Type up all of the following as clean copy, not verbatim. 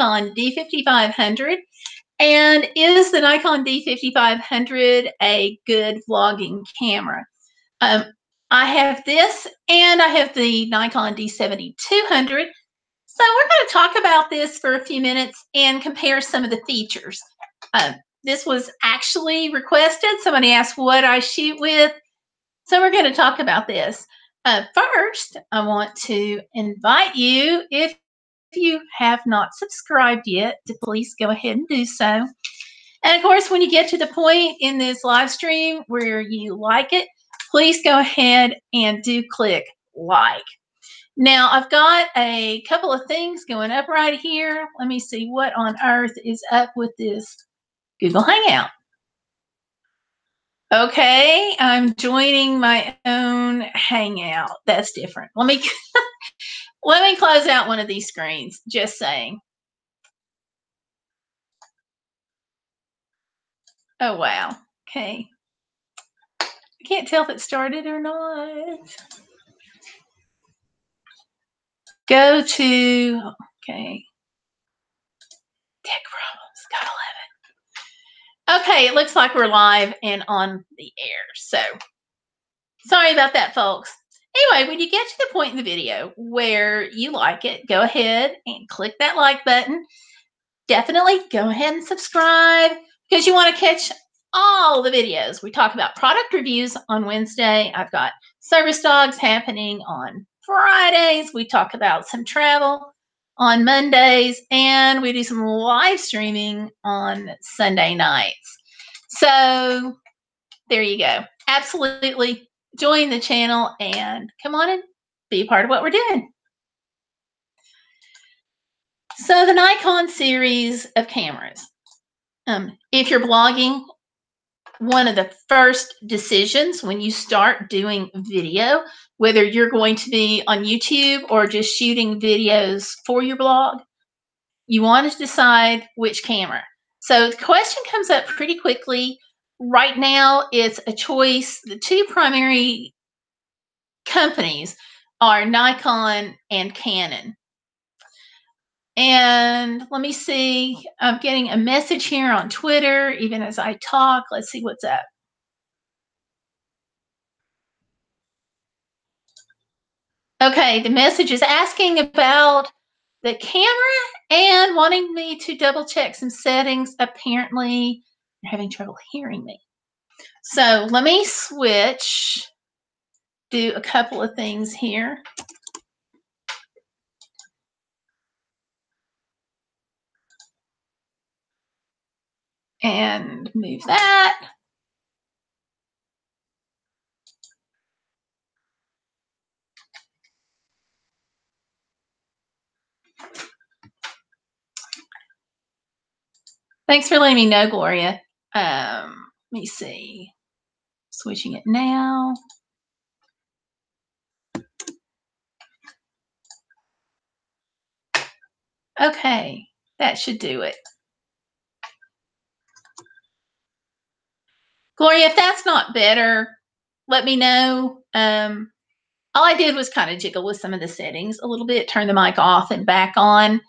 Nikon D5500. And is the Nikon D5500 a good vlogging camera? I have this, and I have the Nikon D7200. So we're going to talk about this for a few minutes and compare some of the features. This was actually requested. Somebody asked what I shoot with. So we're going to talk about this. First, I want to invite you, if you have not subscribed yet, to please go ahead and do so. And of course, when you get to the point in this live stream where you like it, please go ahead and do click like. Now, I've got a couple of things going up right here. Let me see what on earth is up with this Google Hangout. Okay, I'm joining my own Hangout. That's different. Let me let me close out one of these screens. Just saying. Oh wow. Okay. I can't tell if it started or not. Go to, okay. Tech problems. Gotta love it. Okay, it looks like we're live and on the air. So sorry about that, folks. Anyway, when you get to the point in the video where you like it, go ahead and click that like button. Definitely go ahead and subscribe because you want to catch all the videos. We talk about product reviews on Wednesday. I've got service dogs happening on Fridays. We talk about some travel on Mondays, and we do some live streaming on Sunday nights. So there you go. Absolutely join the channel and come on and be a part of what we're doing. So the Nikon series of cameras. If you're blogging, one of the first decisions when you start doing video, whether you're going to be on YouTube or just shooting videos for your blog, you want to decide which camera. So the question comes up pretty quickly. Right now, it's a choice. The two primary companies are Nikon and Canon. And let me see, I'm getting a message here on Twitter, even as I talk. Let's see what's up. Okay, the message is asking about the camera and wanting me to double check some settings. Apparently, you're having trouble hearing me. So let me switch, do a couple of things here. And move that. Thanks for letting me know, Gloria. Let me see. Switching it now. Okay, that should do it. Gloria, if that's not better, let me know. All I did was kind of jiggle with some of the settings a little bit, turn the mic off and back on.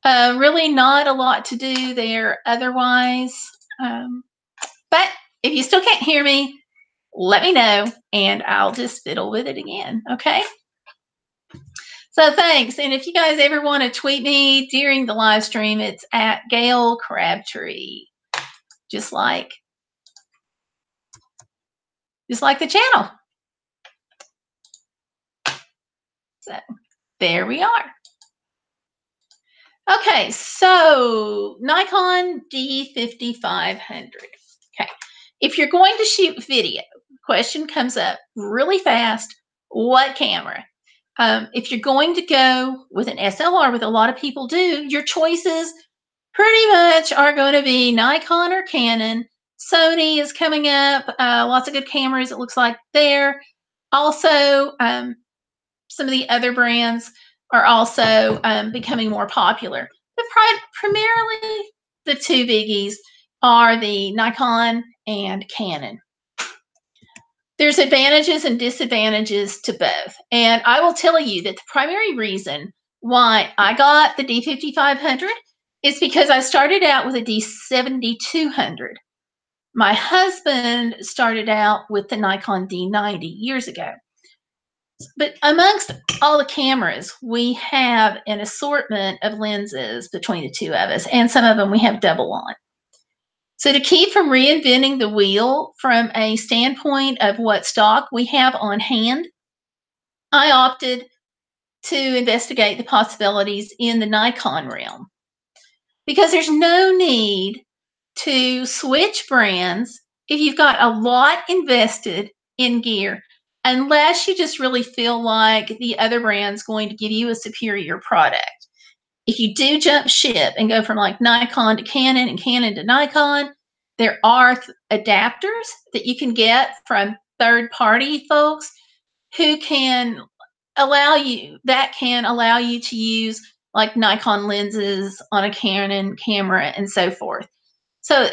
Really not a lot to do there otherwise. But if you still can't hear me, let me know and I'll just fiddle with it again, okay? So thanks. And if you guys ever want to tweet me during the live stream, it's at Gayle Crabtree, just like the channel. So there we are. Okay, so Nikon D5500. Okay, if you're going to shoot video, question comes up really fast, what camera? If you're going to go with an SLR, with a lot of people do, your choices pretty much are going to be Nikon or Canon. Sony is coming up, lots of good cameras, it looks like there. Also, some of the other brands are also becoming more popular. But primarily, the two biggies are the Nikon and Canon. There's advantages and disadvantages to both. And I will tell you that the primary reason why I got the D5500 It's because I started out with a D7200. My husband started out with the Nikon D90 years ago. But amongst all the cameras, we have an assortment of lenses between the two of us, and some of them we have double on. So to keep from reinventing the wheel from a standpoint of what stock we have on hand, I opted to investigate the possibilities in the Nikon realm, because there's no need to switch brands if you've got a lot invested in gear, unless you just really feel like the other brand's going to give you a superior product. If you do jump ship and go from like Nikon to Canon and Canon to Nikon, there are adapters that you can get from third-party folks who can allow you to use like Nikon lenses on a Canon camera and so forth. So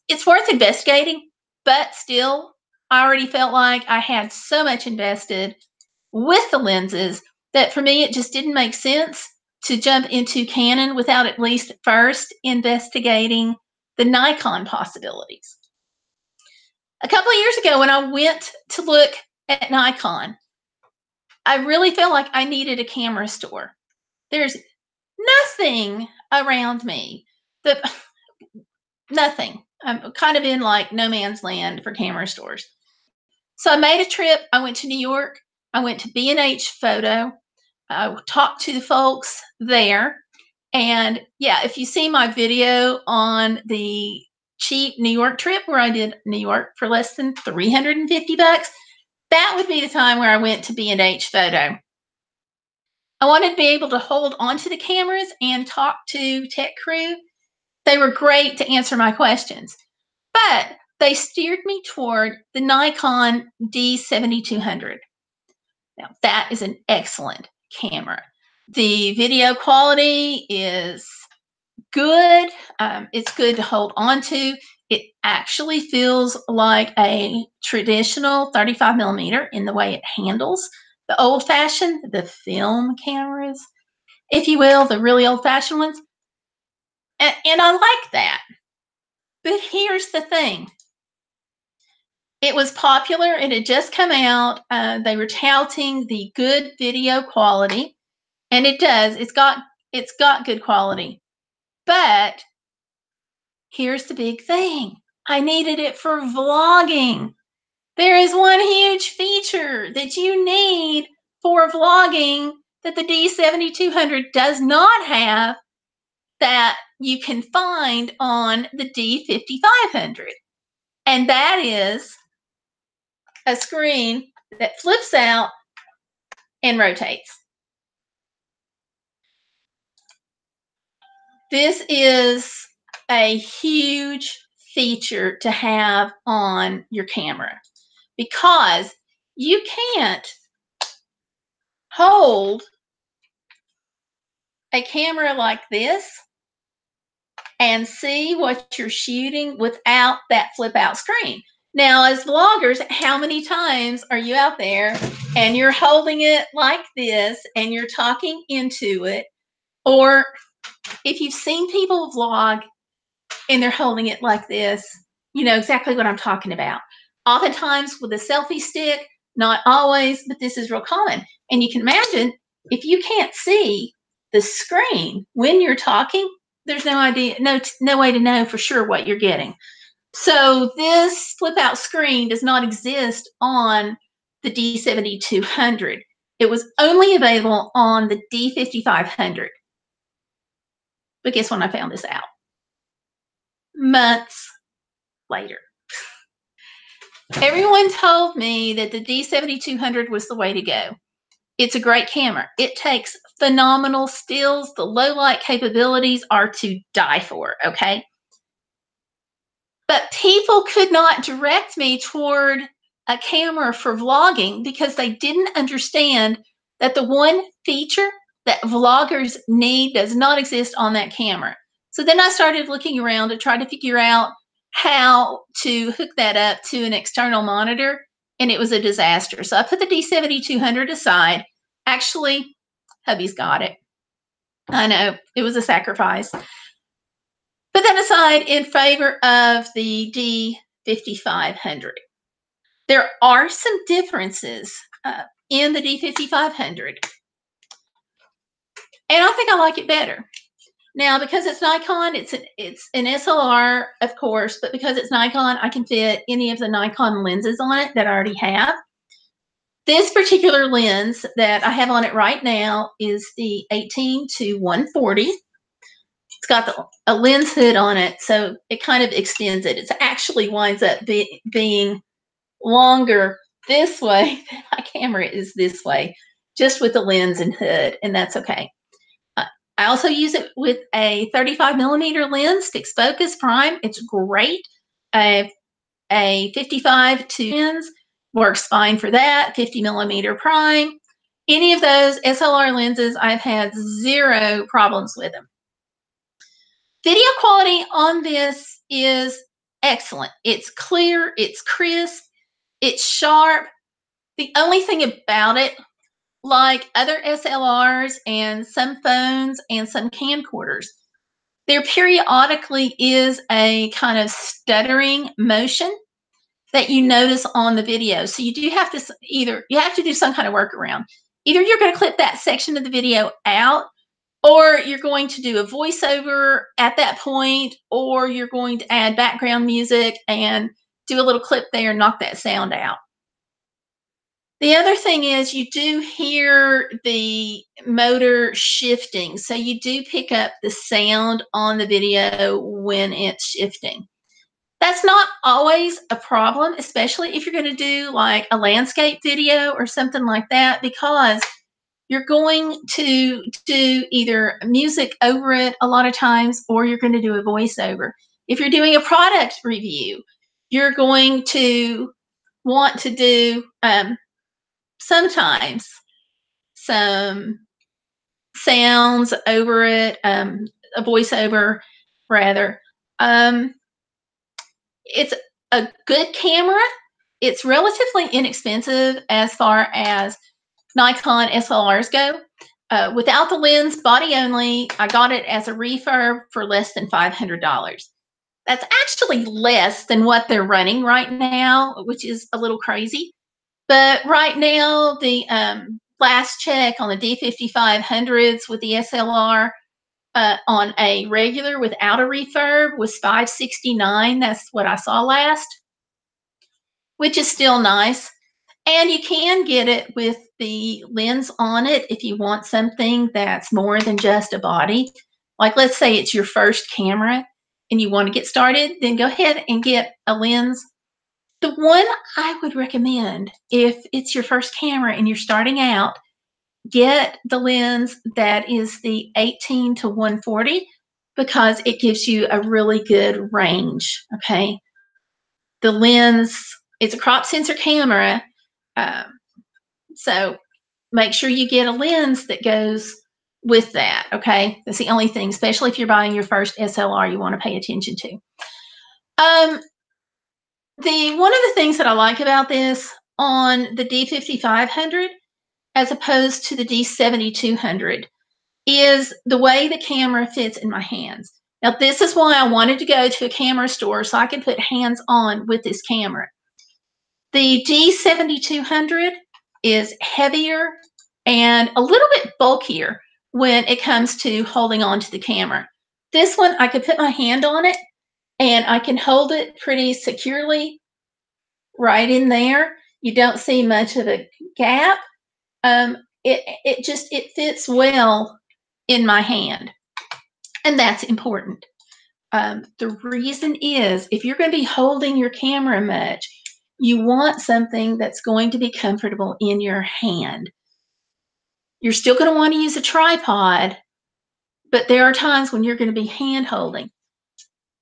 it's worth investigating, but still, I already felt like I had so much invested with the lenses that for me, it just didn't make sense to jump into Canon without at least first investigating the Nikon possibilities. A couple of years ago, when I went to look at Nikon, I really felt like I needed a camera store. There's nothing around me that nothing. I'm kind of in like no man's land for camera stores. So I made a trip. I went to New York. I went to B&H Photo. I talked to the folks there. And yeah, if you see my video on the cheap New York trip where I did New York for less than $350, that would be the time where I went to B&H Photo. I wanted to be able to hold onto the cameras and talk to tech crew. They were great to answer my questions, but they steered me toward the Nikon D7200. Now, that is an excellent camera. The video quality is good. It's good to hold on to. It actually feels like a traditional 35 millimeter in the way it handles the old-fashioned, the film cameras, if you will, the really old-fashioned ones. And I like that. But here's the thing. It was popular. It had just come out. They were touting the good video quality, and it does. It's got good quality. But here's the big thing. I needed it for vlogging. There is one huge feature that you need for vlogging that the D7200 does not have that you can find on the D5500. And that is a screen that flips out and rotates. This is a huge feature to have on your camera, because you can't hold a camera like this and see what you're shooting without that flip out screen. Now, as vloggers, how many times are you out there and you're holding it like this and you're talking into it? Or if you've seen people vlog and they're holding it like this, you know exactly what I'm talking about. Oftentimes with a selfie stick, not always, but this is real common. And you can imagine if you can't see the screen when you're talking, there's no idea, no way to know for sure what you're getting. So this flip out screen does not exist on the D7200. It was only available on the D5500. But guess when I found this out? Months later. Everyone told me that the D7200 was the way to go. It's a great camera. It takes phenomenal stills. The low light capabilities are to die for, okay? But people could not direct me toward a camera for vlogging because they didn't understand that the one feature that vloggers need does not exist on that camera. So then I started looking around to try to figure out how to hook that up to an external monitor, and it was a disaster. So I put the D7200 aside. Actually, hubby's got it. I know, it was a sacrifice. put that aside in favor of the D5500. There are some differences in the D5500, and I think I like it better. Now, because it's Nikon, it's an SLR, of course, but because it's Nikon, I can fit any of the Nikon lenses on it that I already have. This particular lens that I have on it right now is the 18 to 140. It's got a lens hood on it, so it kind of extends it. It actually winds up being longer this way. My camera is this way, just with the lens and hood, and that's okay. I also use it with a 35mm lens, fixed focus prime. It's great. A 55 to lens works fine for that. 50mm prime. Any of those SLR lenses, I've had zero problems with them. Video quality on this is excellent. It's clear, it's crisp, it's sharp. The only thing about it, like other SLRs and some phones and some camcorders, there periodically is a kind of stuttering motion that you notice on the video. So you do have to you have to do some kind of workaround. Either you're going to clip that section of the video out, or you're going to do a voiceover at that point, or you're going to add background music and do a little clip there and knock that sound out. The other thing is you do hear the motor shifting, so you do pick up the sound on the video when it's shifting. That's not always a problem, especially if you're going to do like a landscape video or something like that, because you're going to do either music over it a lot of times, or you're going to do a voiceover. If you're doing a product review, you're going to want to do sometimes some sounds over it, a voiceover rather. It's a good camera. It's relatively inexpensive as far as Nikon SLRs go. Without the lens, body only, I got it as a refurb for less than $500. That's actually less than what they're running right now, which is a little crazy. But right now, the last check on the D5500s with the SLR on a regular without a refurb was $569. That's what I saw last, which is still nice. And you can get it with the lens on it if you want something that's more than just a body. Like, let's say it's your first camera and you want to get started, then go ahead and get a lens. The one I would recommend, if it's your first camera and you're starting out, get the lens that is the 18 to 140, because it gives you a really good range, okay? The lens, it's a crop sensor camera, so make sure you get a lens that goes with that, okay? That's the only thing, especially if you're buying your first SLR, you want to pay attention to. One of the things that I like about this on the D5500 as opposed to the D7200 is the way the camera fits in my hands. Now, this is why I wanted to go to a camera store so I could put hands on with this camera. The D7200 is heavier and a little bit bulkier when it comes to holding on to the camera. This one, I could put my hand on it and I can hold it pretty securely right in there. You don't see much of a gap. It fits well in my hand, and that's important. The reason is, if you're going to be holding your camera much, you want something that's going to be comfortable in your hand. You're still going to want to use a tripod, but there are times when you're going to be hand holding.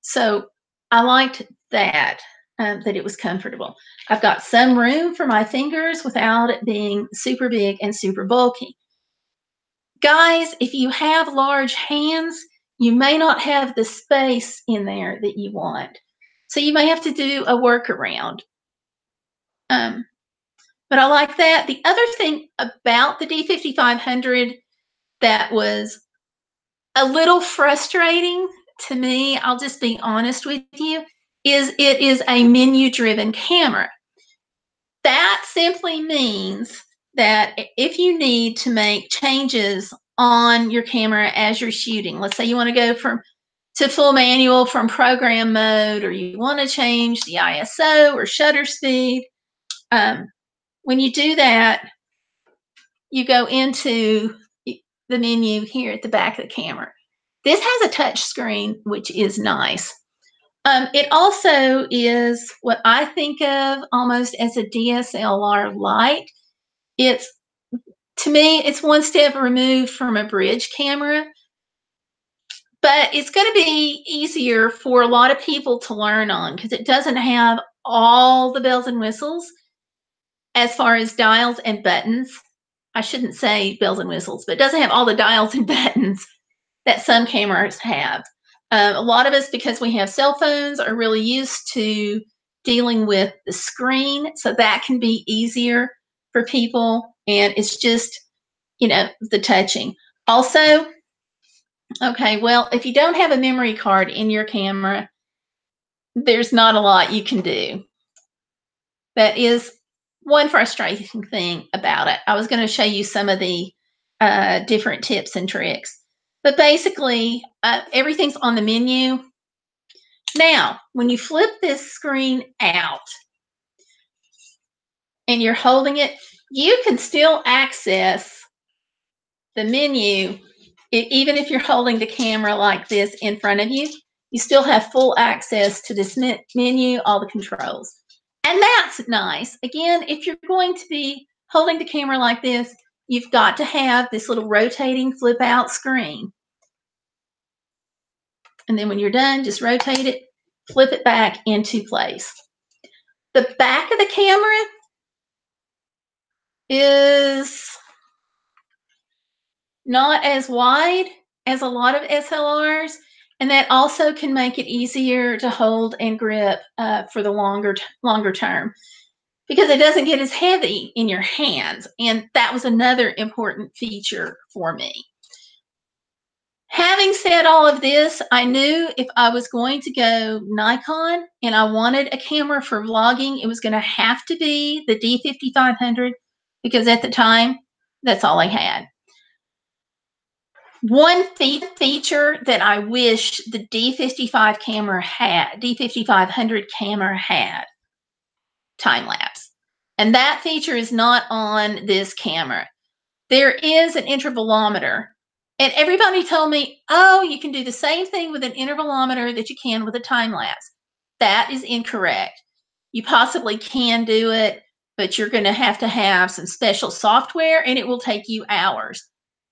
So I liked that it was comfortable. I've got some room for my fingers without it being super big and super bulky. Guys, if you have large hands, you may not have the space in there that you want. So you may have to do a workaround. But I like that. The other thing about the D5500 that was a little frustrating to me, I'll just be honest with you, is it is a menu-driven camera. That simply means that if you need to make changes on your camera as you're shooting, let's say you want to go to full manual from program mode, or you want to change the ISO or shutter speed, when you do that, you go into the menu here at the back of the camera. This has a touch screen, which is nice. It also is what I think of almost as a DSLR light. To me, it's one step removed from a bridge camera, but it's going to be easier for a lot of people to learn on because it doesn't have all the bells and whistles as far as dials and buttons. I shouldn't say bells and whistles, but it doesn't have all the dials and buttons that some cameras have. A lot of us, because we have cell phones, are really used to dealing with the screen, so that can be easier for people, and it's just, the touching. Also, okay, well, if you don't have a memory card in your camera, there's not a lot you can do. That is one frustrating thing about it. I was going to show you some of the different tips and tricks. But basically, everything's on the menu. Now, when you flip this screen out and you're holding it, you can still access the menu. Even if you're holding the camera like this in front of you, you still have full access to this menu, all the controls. And that's nice. Again, if you're going to be holding the camera like this, you've got to have this little rotating flip out screen. And then when you're done, just rotate it, flip it back into place. The back of the camera is not as wide as a lot of SLRs, and that also can make it easier to hold and grip for the longer term, because it doesn't get as heavy in your hands, and that was another important feature for me. Having said all of this, I knew if I was going to go Nikon and I wanted a camera for vlogging, it was going to have to be the D5500, because at the time, that's all I had. One feature that I wish the D5500 camera had, time lapse. And that feature is not on this camera. There is an intervalometer. And everybody told me, oh, you can do the same thing with an intervalometer that you can with a time lapse. That is incorrect. You possibly can do it, but you're going to have some special software, and it will take you hours.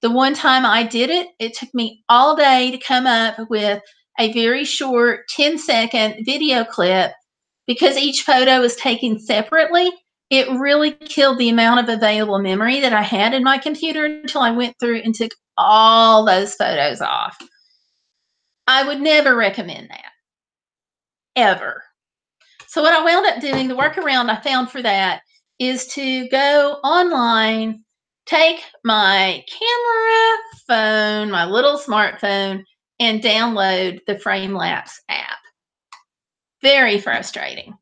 The one time I did it, it took me all day to come up with a very short 10-second video clip, because each photo was taken separately. It really killed the amount of available memory that I had in my computer until I went through and took all those photos off. I would never recommend that, ever. So what I wound up doing, the workaround I found for that, is to go online, take my camera phone, my little smartphone, and download the Frame-Lapse app. Very frustrating.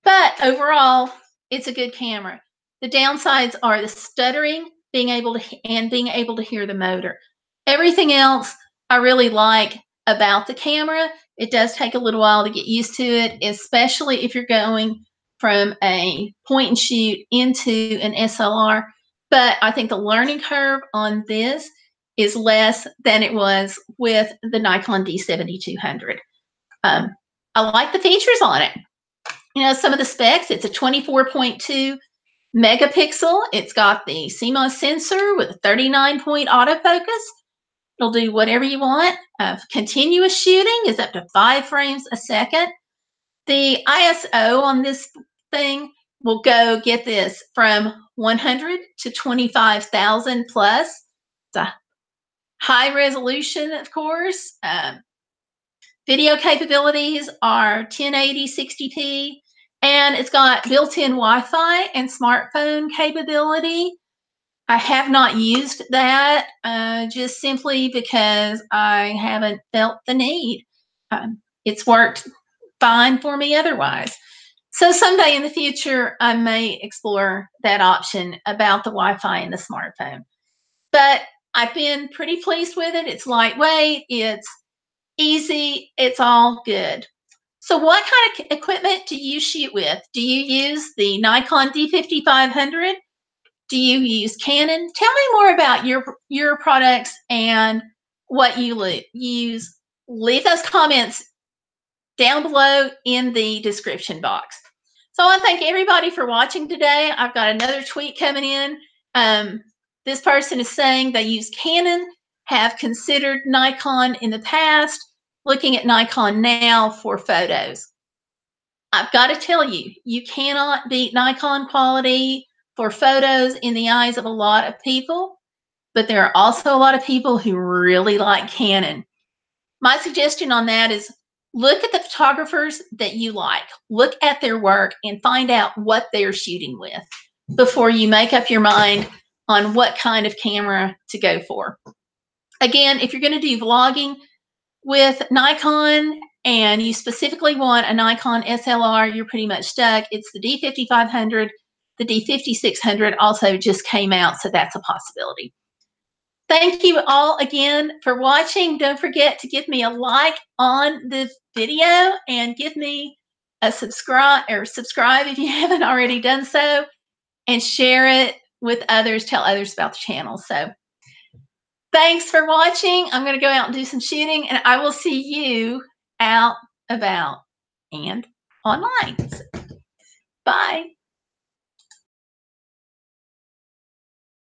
But overall, it's a good camera. The downsides are the stuttering, being able to hear the motor. Everything else I really like about the camera. It does take a little while to get used to it, especially if you're going from a point and shoot into an SLR. But I think the learning curve on this is less than it was with the Nikon D7200. I like the features on it. Some of the specs, it's a 24.2 megapixel. It's got the CMOS sensor with a 39-point autofocus. It'll do whatever you want. Continuous shooting is up to 5 frames a second. The ISO on this thing will go, get this, from 100 to 25,000 plus. It's a high resolution, of course. Video capabilities are 1080 60p, and it's got built-in Wi-Fi and smartphone capability. I have not used that just simply because I haven't felt the need. It's worked fine for me otherwise. So someday in the future, I may explore that option about the Wi-Fi in the smartphone. But I've been pretty pleased with it. It's lightweight, it's easy, it's all good. So what kind of equipment do you shoot with? Do you use the Nikon D5500? Do you use Canon? Tell me more about your products and what you use. Leave those comments down below in the description box. So I want to thank everybody for watching today. I've got another tweet coming in. This person is saying they use Canon, have considered Nikon in the past, looking at Nikon now for photos. I've got to tell you, you cannot beat Nikon quality for photos in the eyes of a lot of people, but there are also a lot of people who really like Canon. My suggestion on that is look at the photographers that you like. Look at their work and find out what they're shooting with before you make up your mind on what kind of camera to go for. Again, if you're going to do vlogging with Nikon and you specifically want a Nikon SLR, you're pretty much stuck. It's the D5500. The D5600 also just came out, so that's a possibility. Thank you all again for watching. Don't forget to give me a like on this video and give me a subscribe if you haven't already done so, and share it with others. Tell others about the channel. So thanks for watching. I'm going to go out and do some shooting, and I will see you out about and online. Bye.